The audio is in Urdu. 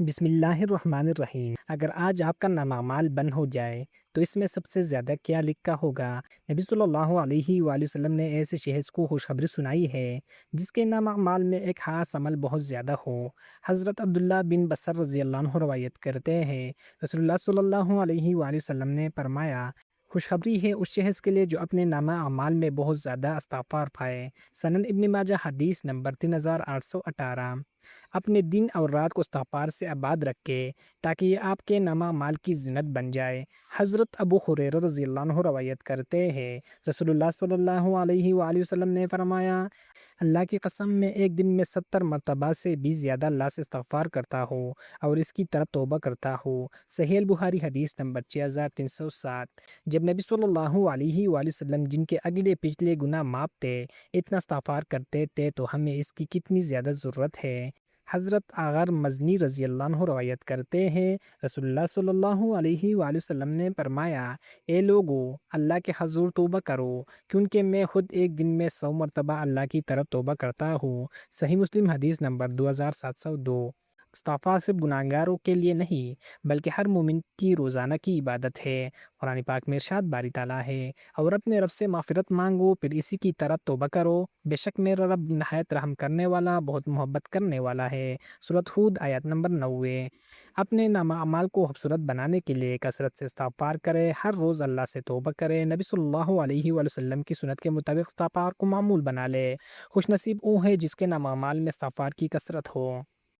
بسم اللہ الرحمن الرحیم۔ اگر آج آپ کا نام اعمال بند ہو جائے تو اس میں سب سے زیادہ کیا لکھا ہوگا؟ نبی صلی اللہ علیہ وآلہ وسلم نے ایسے شخص کو خوشخبری سنائی ہے جس کے نام اعمال میں ایک خاص عمل بہت زیادہ ہو۔ حضرت عبداللہ بن بصر رضی اللہ عنہ روایت کرتے ہیں، رسول اللہ صلی اللہ علیہ وآلہ وسلم نے فرمایا، خوشخبری ہے اس شخص کے لیے جو اپنے نامہ اعمال میں بہت زیادہ استغفار پائے۔ سنن ابن ماجہ حدیث نمبر 3818۔ اپنے دن اور رات کو استغفار سے آباد رکھے تاکہ یہ آپ کے نامہ اعمال کی زینت بن جائے۔ حضرت ابو ہریرہ رضی اللہ عنہ روایت کرتے ہیں، رسول اللہ صلی اللہ علیہ وآلہ وسلم نے فرمایا، اللہ کی قسم میں ایک دن میں 70 مرتبہ سے بھی زیادہ اللہ سے استغفار کرتا ہوں اور اس کی طرف توبہ کرتا ہوں۔ صحیح البخاری حدیث نمبر 6307۔ جب نبی صلی اللہ علیہ وآلہ وسلم جن کے اگلے پچھلے گناہ معاف تھے اتنا استغفار کرتے تھے تو ہمیں اس کی کتنی زیادہ ضرورت ہے۔ حضرت آغر مزنی رضی اللہ عنہ روایت کرتے ہیں، رسول اللہ صلی اللہ علیہ وآلہ وسلم نے فرمایا، اے لوگو اللہ کے حضور توبہ کرو کیونکہ میں خود ایک دن میں 100 مرتبہ اللہ کی طرف توبہ کرتا ہوں۔ صحیح مسلم حدیث نمبر 2702۔ استغفار صرف گناہگاروں کے لیے نہیں بلکہ ہر مومن کی روزانہ کی عبادت ہے۔ قرآن پاک میں ارشاد باری تعالیٰ ہے، اور اپنے رب سے مغفرت مانگو پھر اسی کی طرف توبہ کرو، بے شک میرا رب نہایت رحم کرنے والا بہت محبت کرنے والا ہے۔ سورۃ ہود آیت نمبر 90۔ اپنے نامہ اعمال کو خوبصورت بنانے کے لیے کثرت سے استغفار کرے، ہر روز اللہ سے توبہ کرے، نبی صلی اللہ علیہ وآلہ وسلم کی سنت کے مطابق استغفار کو معمول بنا لے۔ خوش نصیب وہ ہے جس کے نامہ اعمال میں استغفار کی کثرت ہو۔